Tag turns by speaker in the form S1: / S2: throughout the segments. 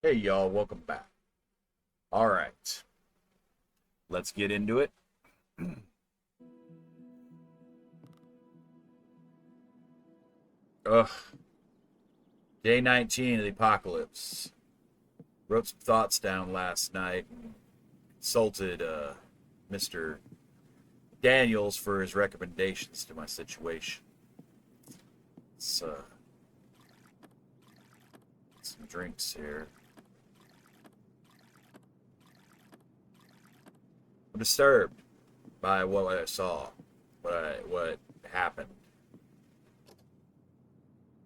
S1: Hey y'all, welcome back. All right, let's get into it. Ugh, day 19 of the apocalypse. Wrote some thoughts down last night and consulted Mr. Daniels for his recommendations to my situation. Let's get some drinks here. I'm disturbed by what I saw, what happened.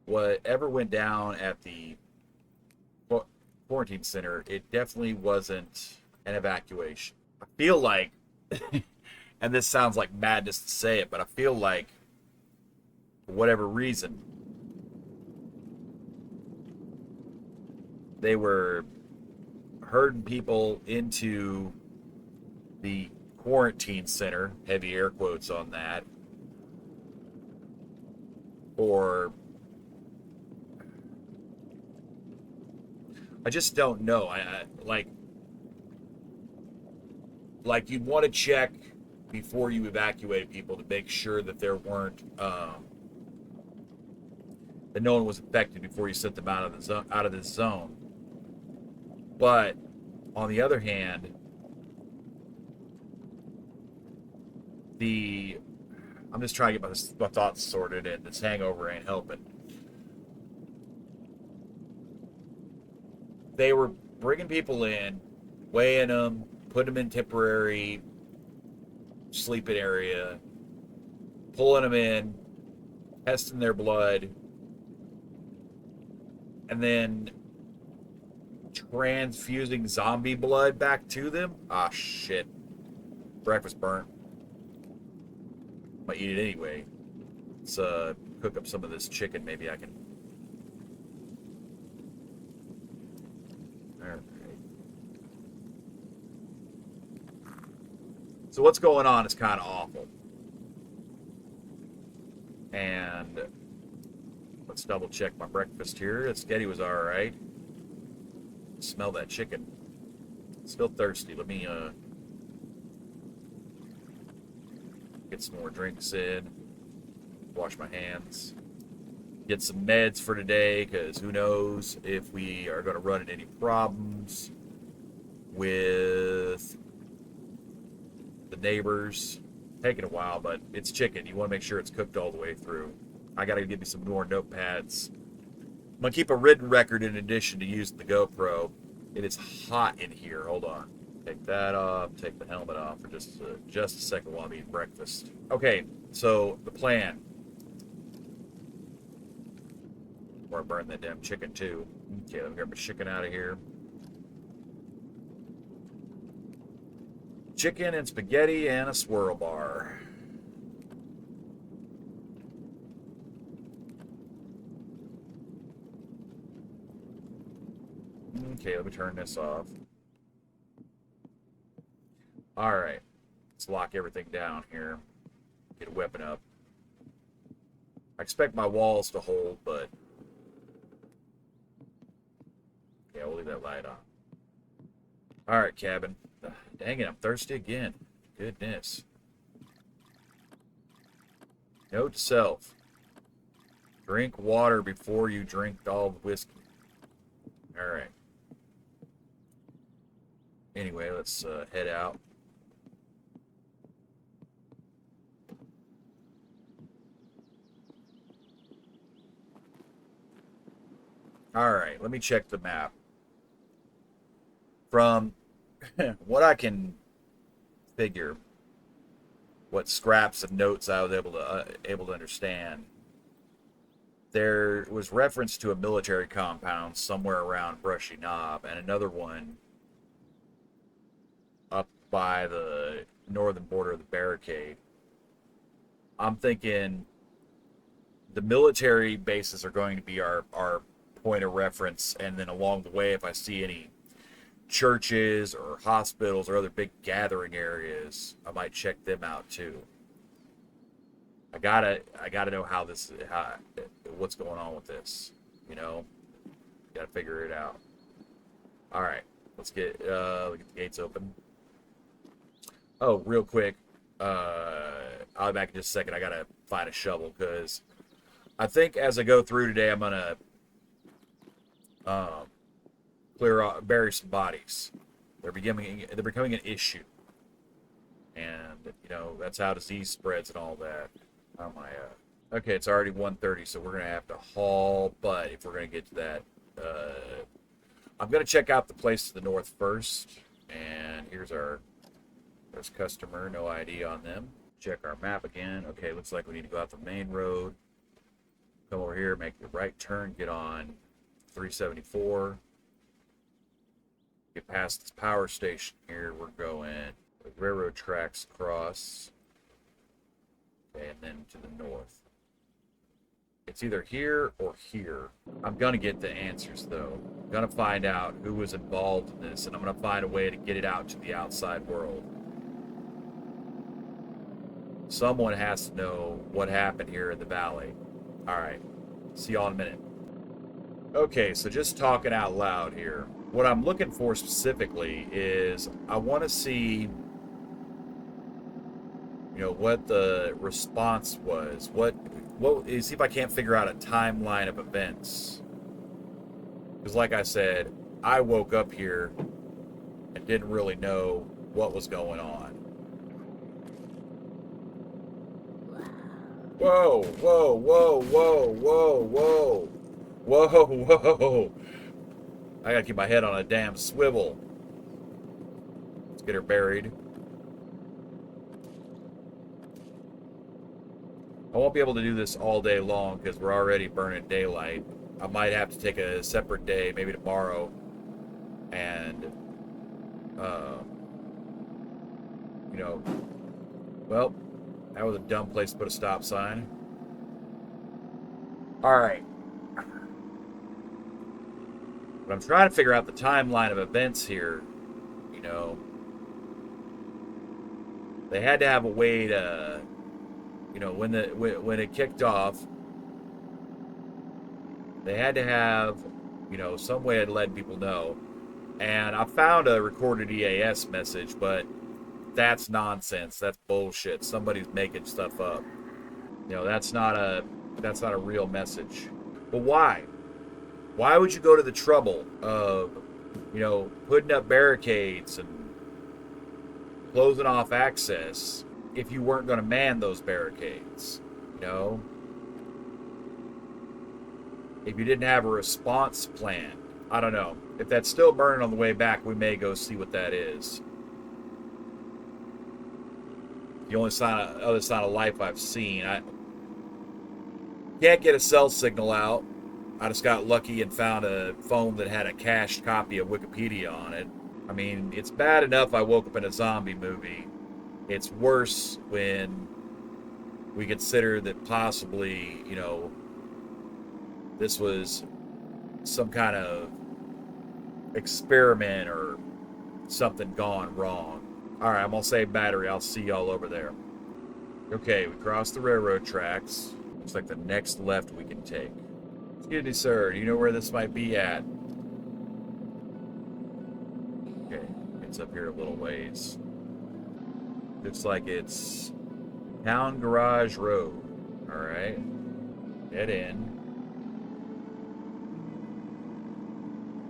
S1: Whatever went down at the quarantine center, it definitely wasn't an evacuation. I feel like, and this sounds like madness to say it, but I feel like, for whatever reason, they were herding people into the quarantine center, heavy air quotes on that, or I just don't know. I like you'd want to check before you evacuate people to make sure that there weren't that no one was affected before you sent them out of the zone. But on the other hand, the I'm just trying to get my thoughts sorted, and this hangover ain't helping. They were bringing people in, weighing them, putting them in temporary sleeping area, pulling them in, testing their blood, and then transfusing zombie blood back to them. Ah, shit. Breakfast burnt. Might eat it anyway. Let's cook up some of this chicken. Maybe I can. All right. So what's going on is kind of awful. And let's double check my breakfast here. The spaghetti was all right. Smell that chicken. Still thirsty. Let me get some more drinks in. Wash my hands. Get some meds for today, because who knows if we are going to run into any problems with the neighbors. Taking a while, but it's chicken. You want to make sure it's cooked all the way through. I got to give me some more notepads. I'm going to keep a written record in addition to using the GoPro. It is hot in here. Hold on. Take that off. Take the helmet off for just a second while I'm eating breakfast. Okay, so the plan. Or I burn that damn chicken too. Okay, let me grab my chicken out of here. Chicken and spaghetti and a swirl bar. Okay, let me turn this off. All right, let's lock everything down here. Get a weapon up. I expect my walls to hold, but yeah, we'll leave that light on. All right, cabin. Dang it, I'm thirsty again. Goodness. Note to self. Drink water before you drink all the whiskey. All right. Anyway, let's head out. All right, let me check the map. From what I can figure, what scraps of notes I was able to understand, there was reference to a military compound somewhere around Brushy Knob, and another one up by the northern border of the barricade. I'm thinking the military bases are going to be our point of reference, and then along the way, if I see any churches or hospitals or other big gathering areas, I might check them out too. I gotta know what's going on with this. You know, gotta figure it out. All right, let's get the gates open. Oh, real quick, I'll be back in just a second. I gotta find a shovel because I think as I go through today, I'm gonna um, bury some bodies. They're becoming an issue, and that's how disease spreads and all that. Oh my. Okay, it's already 1:30, so we're gonna have to haul. But if we're gonna get to that, I'm gonna check out the place to the north first. And there's customer, no ID on them. Check our map again. Okay, looks like we need to go out the main road. Come over here, make the right turn, get on 374. Get past this power station here. We're going the railroad tracks across. Okay, and then to the north. It's either here or here. I'm going to get the answers, though. I'm going to find out who was involved in this, and I'm going to find a way to get it out to the outside world. Someone has to know what happened here in the valley. All right. See y'all in a minute. Okay, so just talking out loud here. What I'm looking for specifically is I want to see, what the response was. See if I can't figure out a timeline of events. Because like I said, I woke up here and didn't really know what was going on. Whoa, whoa, whoa, whoa, whoa, whoa. Whoa, whoa. I gotta keep my head on a damn swivel. Let's get her buried. I won't be able to do this all day long because we're already burning daylight. I might have to take a separate day, maybe tomorrow, and, well, that was a dumb place to put a stop sign. All right. But I'm trying to figure out the timeline of events here. They had to have a way to, when it kicked off, they had to have, some way to let people know. And I found a recorded EAS message, but that's nonsense. That's bullshit. Somebody's making stuff up. That's not a real message. But why? Why would you go to the trouble of, putting up barricades and closing off access if you weren't going to man those barricades? If you didn't have a response plan. I don't know. If that's still burning on the way back, we may go see what that is. The only other sign of life I've seen. I can't get a cell signal out. I just got lucky and found a phone that had a cached copy of Wikipedia on it. I mean, it's bad enough I woke up in a zombie movie. It's worse when we consider that possibly, this was some kind of experiment or something gone wrong. All right, I'm going to save battery. I'll see y'all over there. Okay, we crossed the railroad tracks. Looks like the next left we can take. Excuse me, sir. Do you know where this might be at? Okay, it's up here a little ways. Looks like it's Town Garage Road. All right. Dead end.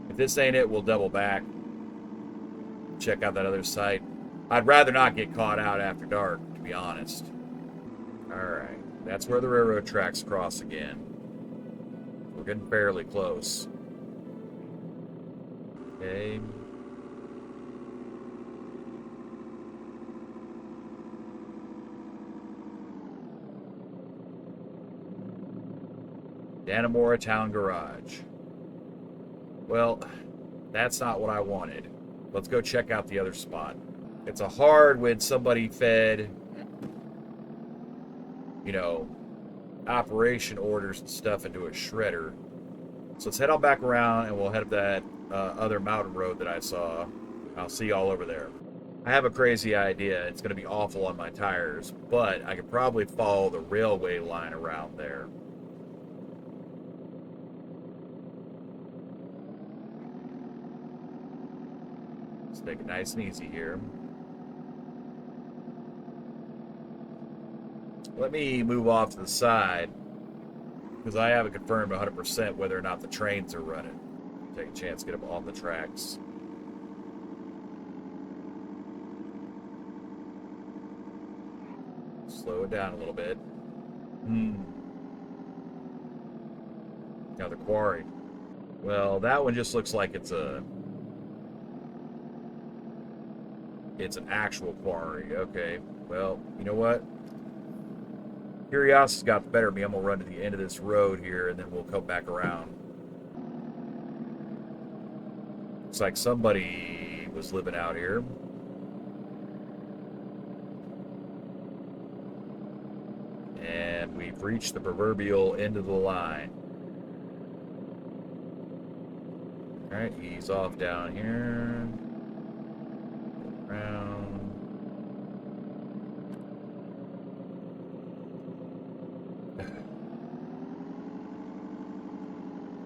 S1: If this ain't it, we'll double back. Check out that other site. I'd rather not get caught out after dark, to be honest. All right. That's where the railroad tracks cross again. We're getting fairly close. Okay. Dannemora Town Garage. Well, that's not what I wanted. Let's go check out the other spot. It's a hard when somebody fed, operation orders and stuff into a shredder. So let's head on back around and we'll head up that other mountain road that I saw. I'll see y'all over there. I have a crazy idea. It's going to be awful on my tires, but I could probably follow the railway line around there. Let's take it nice and easy here. Let me move off to the side because I haven't confirmed 100% whether or not the trains are running. Take a chance to get them on the tracks. Slow it down a little bit. Another quarry. Well, that one just looks like it's an actual quarry. Okay. Well, you know what? Curiosity's got the better of me. I'm gonna run to the end of this road here, and then we'll come back around. Looks like somebody was living out here. And we've reached the proverbial end of the line. Alright, ease off down here. Around.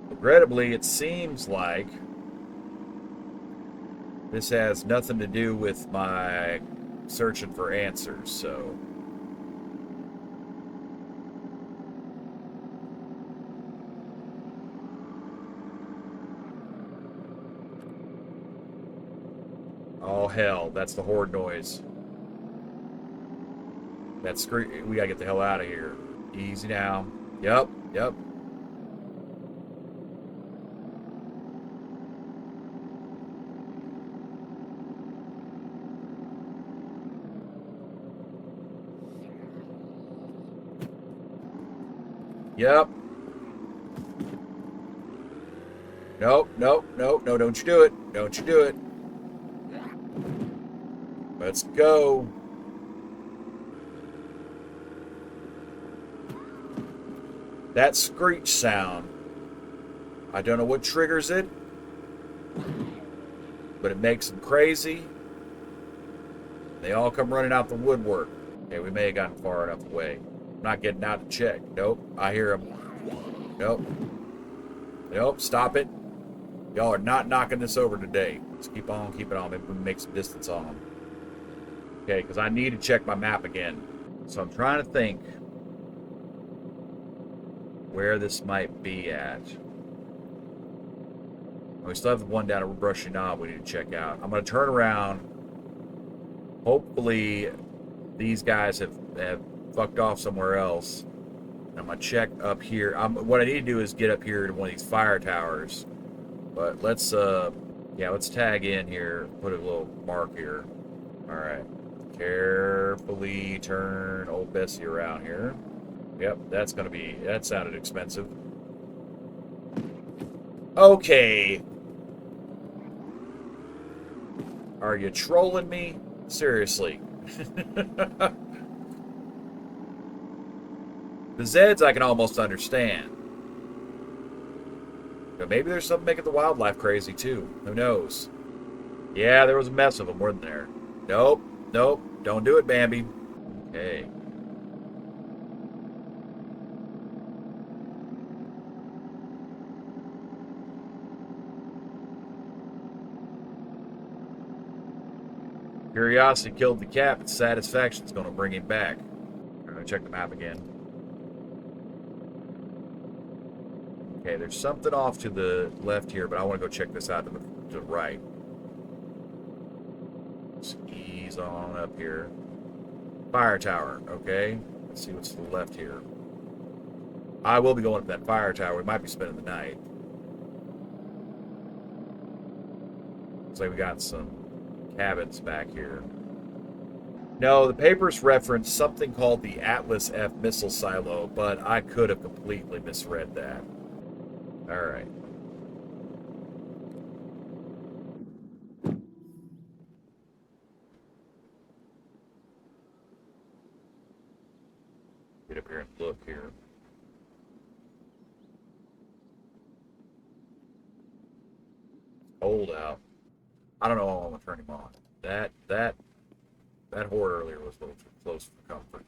S1: Regrettably, it seems like this has nothing to do with my searching for answers, so. Oh, hell, that's the horde noise. That's we gotta get the hell out of here. Easy now. Yep. Yep. Nope, no, don't you do it. Don't you do it. Let's go. That screech sound, I don't know what triggers it, but it makes them crazy. They all come running out the woodwork. Okay, we may have gotten far enough away. I'm not getting out to check. Nope, I hear them. Nope, stop it. Y'all are not knocking this over today. Let's keep on. Maybe we make some distance on them. Okay, because I need to check my map again. So I'm trying to think where this might be at. We still have the one down at Brushy Knob we need to check out. I'm going to turn around. Hopefully these guys have fucked off somewhere else. I'm going to check up here. What I need to do is get up here to one of these fire towers. But let's tag in here. Put a little mark here. All right. Carefully turn old Bessie around here. Yep, that sounded expensive. Okay. Are you trolling me? Seriously. The Zeds I can almost understand. But maybe there's something making the wildlife crazy too. Who knows? Yeah, there was a mess of them, weren't there? Nope. Don't do it, Bambi. Okay. Curiosity killed the cat, but satisfaction's going to bring him back. I'm going to check the map again. Okay, there's something off to the left here, but I want to go check this out to the right. Let's ease on up here. Fire tower, okay. Let's see what's to the left here. I will be going up that fire tower. We might be spending the night. Looks like we got some cabins back here. No, the papers reference something called the Atlas F missile silo, but I could have completely misread that. All right. Get up here and look here. Cold out. I don't know how I'm gonna turn him on. That horde earlier was a little too close for comfort.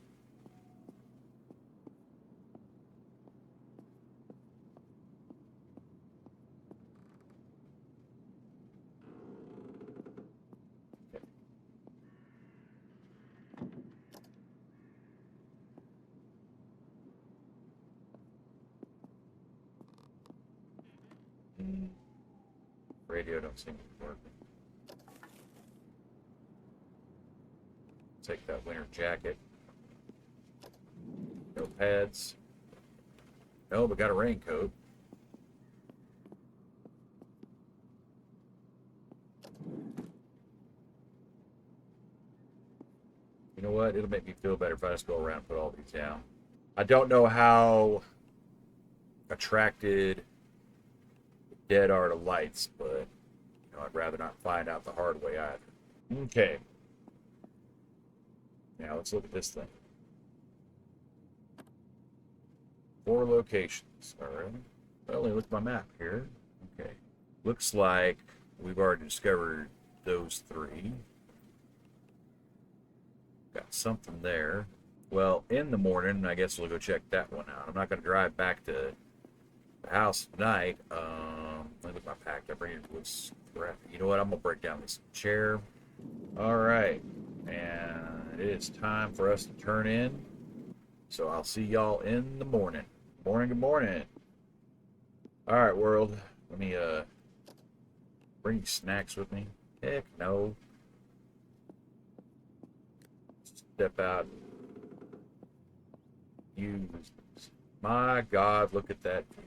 S1: Radio don't seem to be working. Take that winter jacket. No pads. No, but got a raincoat. You know what? It'll make me feel better if I just go around and put all these down. I don't know how attracted dead are to lights, but you know, I'd rather not find out the hard way either. Okay. Now let's look at this thing. 4 locations. All right. Well, let me look at my map here. Okay. Looks like we've already discovered those 3. Got something there. Well, in the morning, I guess we'll go check that one out. I'm not going to drive back to the house tonight. Let me look at my pack. I bring it was crap. You know what? I'm going to break down this chair. All right. And it is time for us to turn in. So I'll see y'all in the morning. Morning, good morning. All right, world. Let me bring snacks with me. Heck no. Step out. Use. My God, look at that view.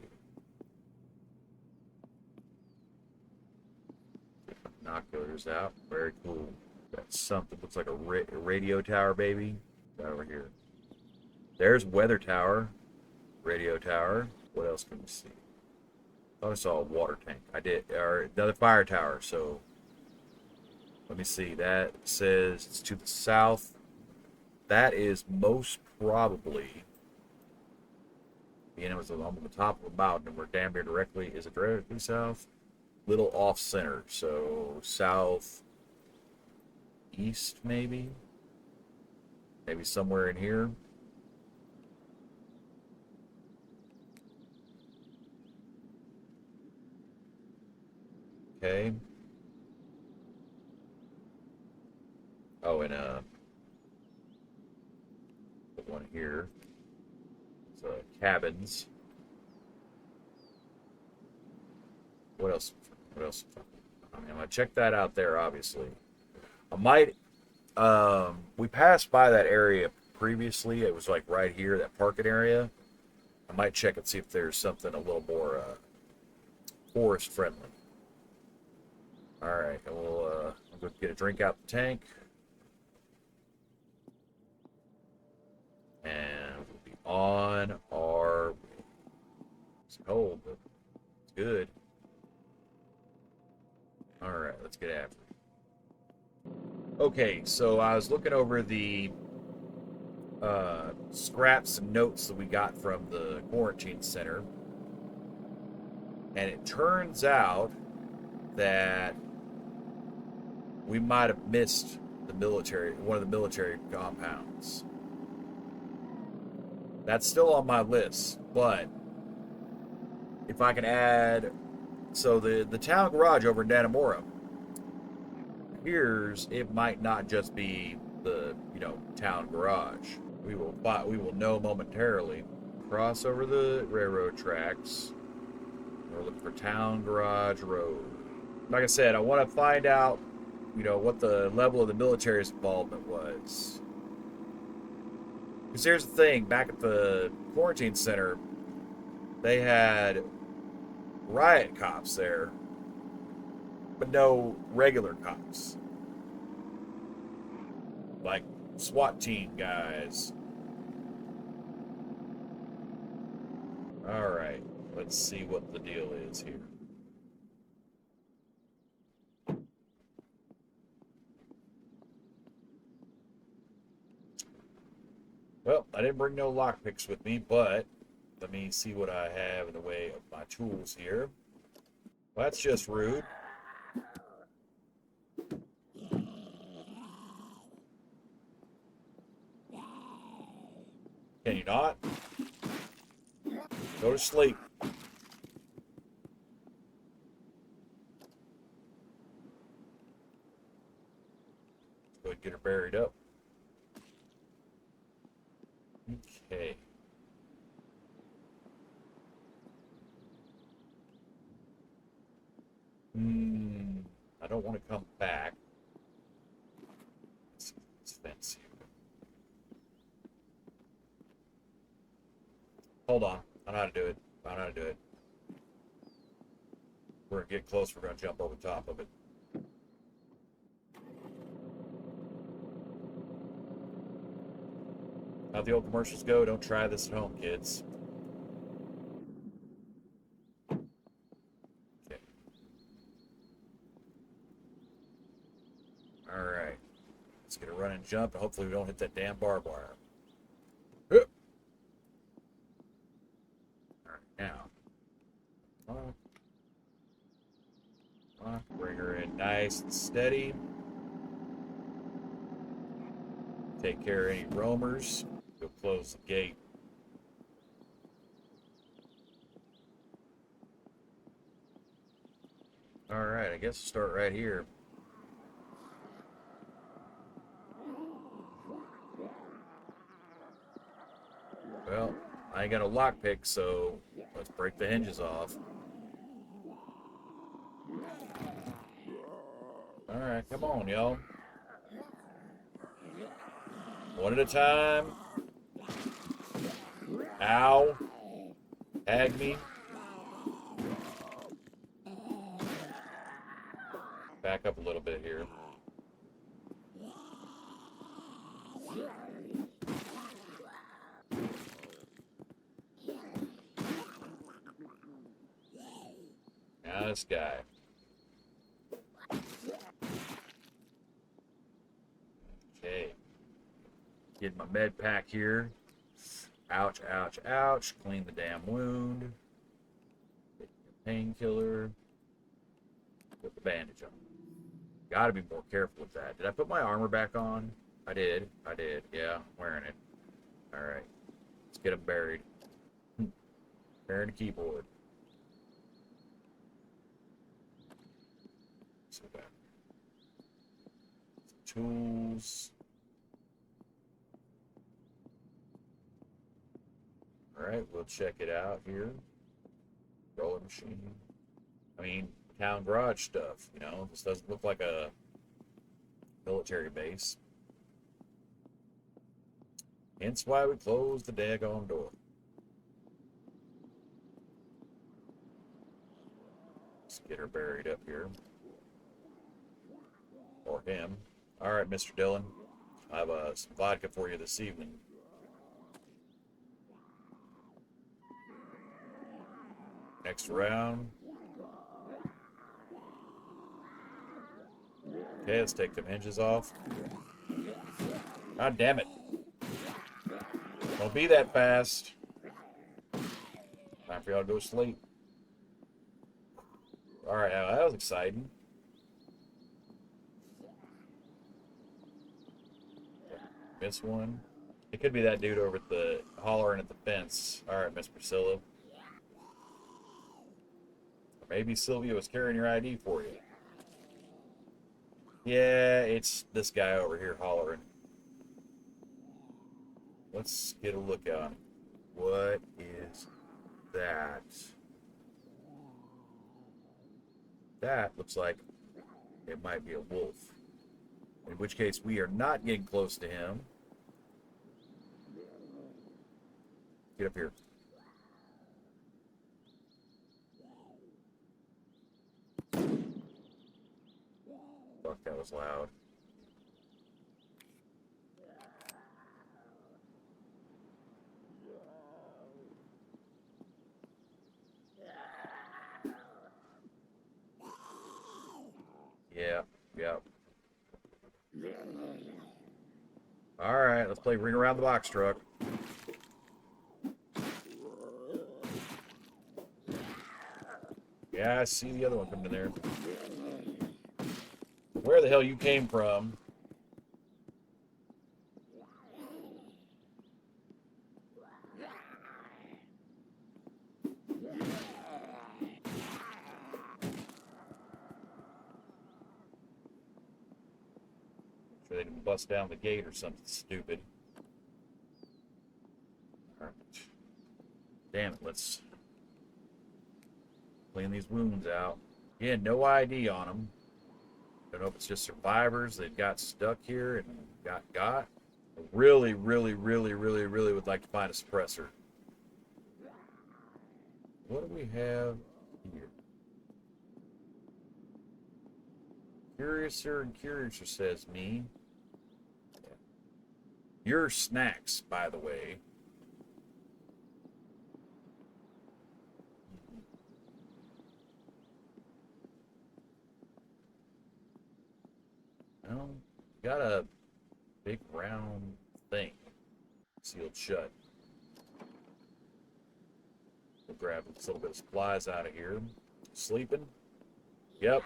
S1: Binoculars out. Very cool. Got something looks like a radio tower, baby. Right over here. There's weather tower. Radio tower. What else can we see? I saw a water tank. I did. Or another fire tower. So let me see. That says it's to the south. That is most probably, you know, it's on the top of a mountain, and we're damn near directly. Is it directly south? Little off center. So south east, maybe. Maybe somewhere in here. Okay. Oh, and put one here. So cabins. What else? What else? I mean, I'm gonna check that out there. Obviously, I might. We passed by that area previously. It was like right here, that parking area. I might check and see if there's something a little more forest friendly. All right, and we'll go get a drink out the tank, and we'll be on our way. It's cold, but it's good. All right, let's get after it. Okay, so I was looking over the scraps and notes that we got from the quarantine center, and it turns out that we might have missed the military, one of the military compounds. That's still on my list, but if I can add, so the town garage over in Dannemora, appears it might not just be the, you know, town garage. We will know momentarily. Cross over the railroad tracks. We're looking for town garage road. Like I said, I want to find out, you know, what the level of the military's involvement was. Because here's the thing, back at the quarantine center, they had riot cops there, but no regular cops. Like SWAT team guys. Alright, let's see what the deal is here. Well, I didn't bring no lockpicks with me, but let me see what I have in the way of my tools here. Well, that's just rude. Can you not? Go to sleep. Go ahead and get her buried up. Okay. I don't want to come back. Let's fence here. Hold on. I know how to do it. I know how to do it. We're going to get close. We're going to jump over top of it. How the old commercials go, don't try this at home, kids. Okay. Alright. Let's get a run and jump, and hopefully we don't hit that damn barbed wire. Alright, now. Bring her in nice and steady. Take care of any roamers. Go close the gate. Alright, I guess we'll start right here. Well, I ain't got a lockpick, so let's break the hinges off. Alright, come on, y'all. One at a time. Ow. Tag me. Back up a little bit here. Now this guy. Okay. Get my med pack here. Ouch, ouch, ouch. Clean the damn wound. Get the painkiller. Put the bandage on. Gotta be more careful with that. Did I put my armor back on? I did. I did. Yeah, I'm wearing it. Alright. Let's get them buried. Burying the keyboard. So back. Tools. Alright, we'll check it out here. Roller machine. I mean, town garage stuff, you know. This doesn't look like a military base. Hence why we closed the daggone door. Let's get her buried up here. Or him. Alright, Mr. Dillon. I have some vodka for you this evening. Next round. Okay, let's take them hinges off. God damn it. Don't be that fast. Time for y'all to go to sleep. Alright, now that was exciting. Miss one. It could be that dude over at the hollering at the fence. Alright, Miss Priscilla. Or maybe Sylvia was carrying your ID for you. Yeah, it's this guy over here hollering. Let's get a look at him. What is that? That looks like it might be a wolf. In which case, we are not getting close to him. Get up here. Fuck, that was loud. Yeah, yeah. Alright, let's play Ring Around the Box Truck. Yeah, I see the other one coming in there. Where the hell you came from? Sure they didn't bust down the gate or something stupid. Alright. Damn it, let's clean these wounds out. Again, no ID on them. Don't know if it's just survivors that got stuck here and got. I really, really, really, really, really would like to find a suppressor. What do we have here? Curiouser and Curiouser says me. Your snacks, by the way. Well, got a big round thing sealed shut. We'll grab a little bit of supplies out of here. Sleeping? Yep.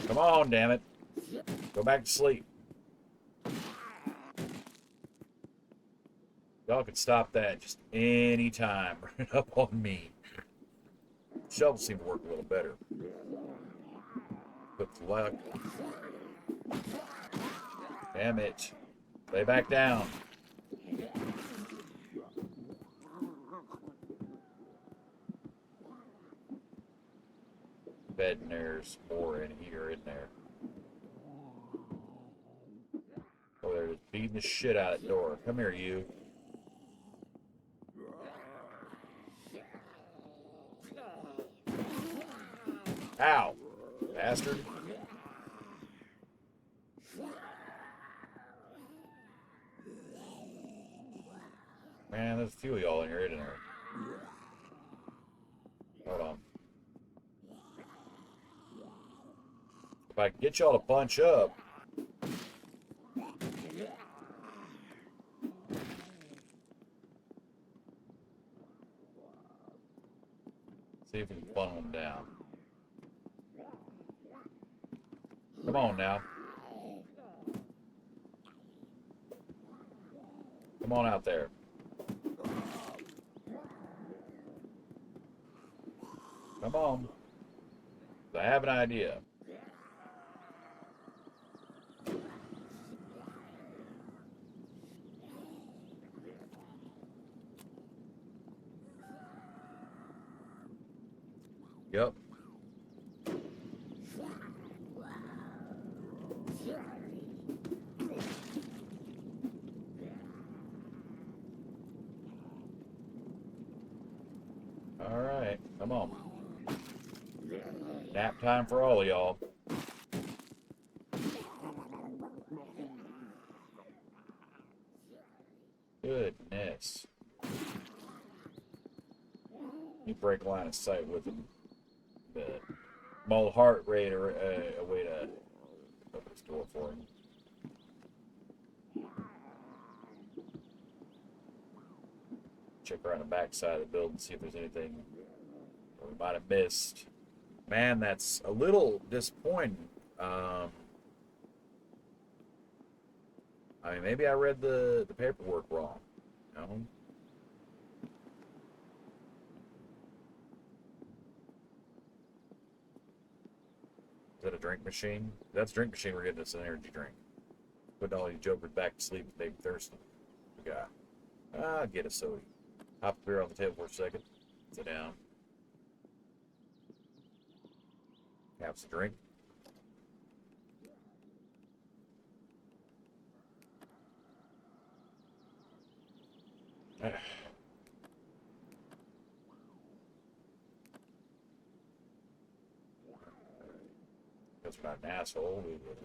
S1: Come on, damn it. Go back to sleep. Y'all can stop that just any time. Right up on me. Shovels seem to work a little better. Put the luck. Damn it. Lay back down. Bet there's more in here, in there. Oh, they're just beating the shit out of the door. Come here, you. Ow, bastard. Man, there's a few of y'all in here, isn't there? Hold on. If I can get y'all to bunch up. See if we can funnel them down. Come on now. Come on out there. Come on. I have an idea. Yep. All right, come on. Nap time for all of y'all. Goodness. You break line of sight with him. The Mull heart rate or a way to open this door for him. Check around the back side of the building, see if there's anything we might have missed. Man, that's a little disappointing. I mean, maybe I read the paperwork wrong. You know? Is that a drink machine? If that's a drink machine. We're getting us an energy drink. Putting all these jokers back to sleep if they're thirsty. We got. Get a soda. Hop the beer on the table for a second. Sit down. Have some drink. Because we're not an asshole, we would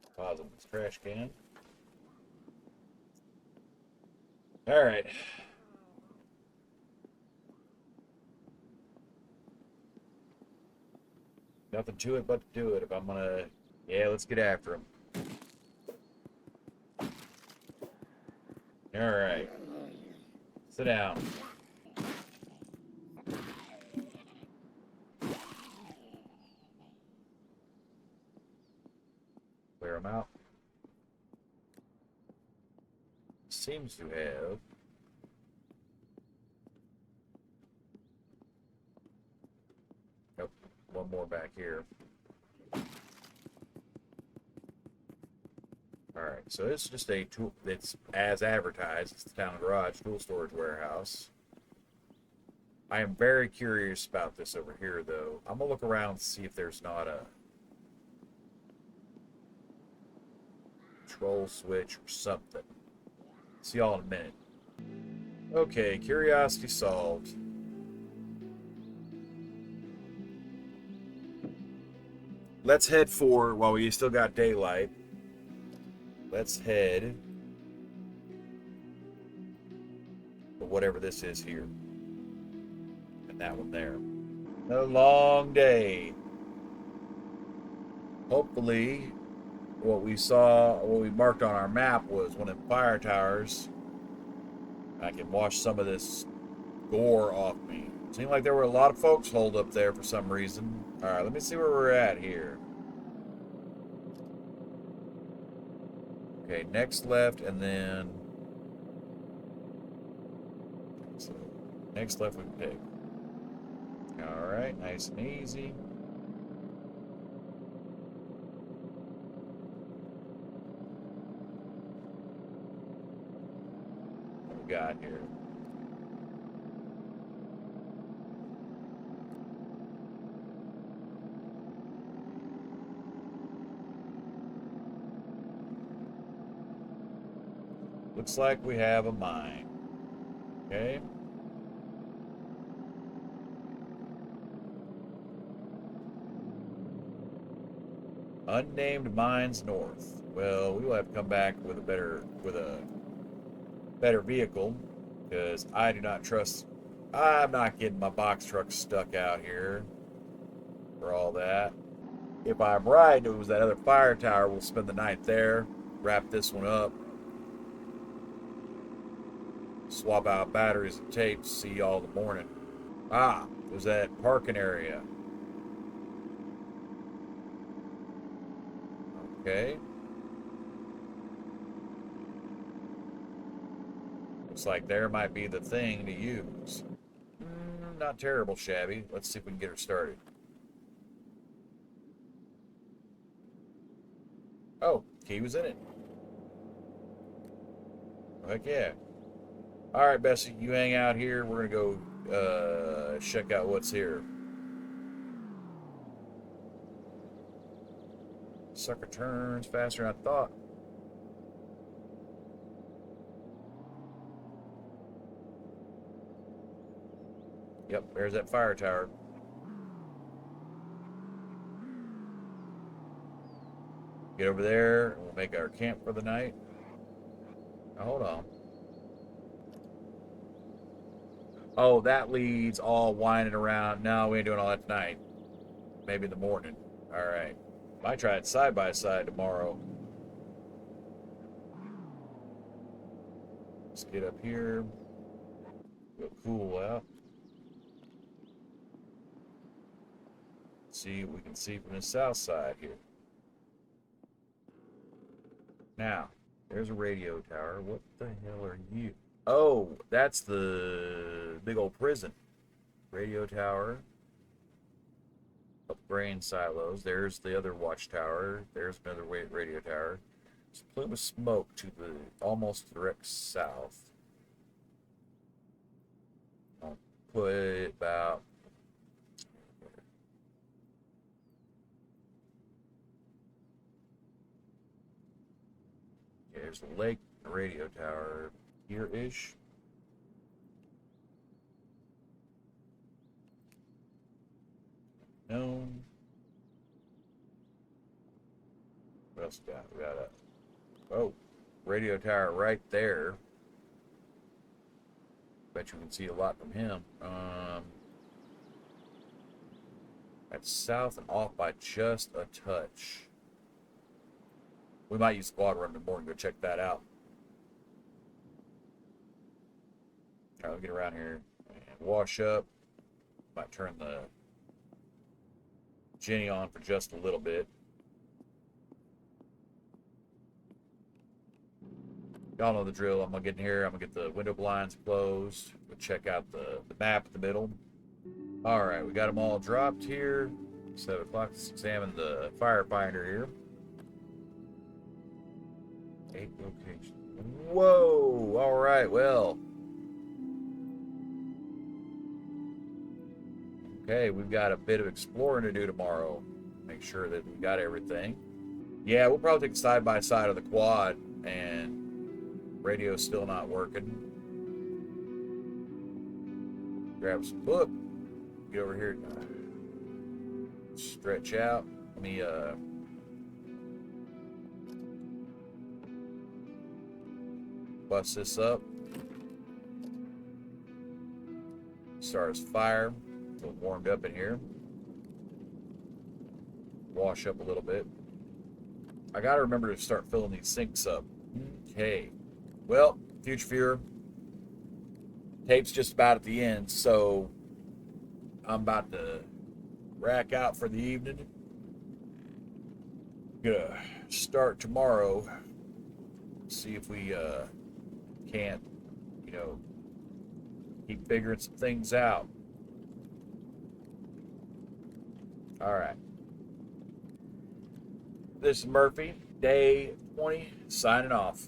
S1: deposit this trash can. Alright. Nothing to it but to do it. If I'm gonna... Yeah, let's get after him. Alright. Sit down. Clear them out. Seems to have... Nope. One more back here. Alright, so this is just a tool. It's as advertised. It's the town garage tool storage warehouse. I am very curious about this over here, though. I'm going to look around and see if there's not a control switch or something. See y'all in a minute. Okay, curiosity solved. Let's head for, while we still got daylight, let's head for whatever this is here. And that one there. A long day. Hopefully, what we marked on our map was one of the fire towers. I can wash some of this gore off me. Seemed like there were a lot of folks holed up there for some reason. Alright, let me see where we're at here. Okay, next left, and then... So, next left we can take. Alright, nice and easy. What we got here? Looks like we have a mine. Okay. Unnamed mines north. Well, we will have to come back with a better vehicle, because I do not trust. I'm not getting my box truck stuck out here for all that. If I'm right, it was that other fire tower. We'll spend the night there, wrap this one up, swap out batteries and tapes, see y'all in the morning. Ah, there's that parking area. Okay. Looks like there might be the thing to use. Not terrible shabby. Let's see if we can get her started. Oh, key was in it. Heck yeah. Alright, Bessie, you hang out here. We're going to go check out what's here. Sucker turns faster than I thought. Yep, there's that fire tower. Get over there, and we'll make our camp for the night. Now, hold on. Oh, that leads all whining around. No, we ain't doing all that tonight. Maybe in the morning. Alright. Might try it side by side tomorrow. Let's get up here. Go cool out. See what we can see from the south side here. Now, there's a radio tower. What the hell are you? Oh, that's the big old prison. Radio tower. Up grain silos. There's the other watchtower. There's another radio tower. There's a plume of smoke to the almost direct south. I'll put it about... Yeah, there's the lake, the radio tower here-ish. No. What else we got? We got a radio tower right there. Bet you can see a lot from him. That's south and off by just a touch. We might use squad run in the morning to go check that out. All right, let's get around here and wash up. Might turn the Jenny on for just a little bit. Y'all know the drill. I'm gonna get in here. I'm gonna get the window blinds closed. We'll check out the map in the middle. All right, we got them all dropped here. 7 o'clock. Let's examine the firefinder here. 8 locations. Whoa! All right, well. Okay, we've got a bit of exploring to do tomorrow. Make sure that we got everything. Yeah, we'll probably take a side by side of the quad, and radio's still not working. Grab some book. Get over here. Stretch out. Let me bust this up. Start as fire. A little warmed up in here. Wash up a little bit. I gotta remember to start filling these sinks up. Okay. Well, future viewer, tape's just about at the end, so I'm about to rack out for the evening. Gonna start tomorrow. See if we can't, you know, keep figuring some things out. All right. This is Murphy, day 20, signing off.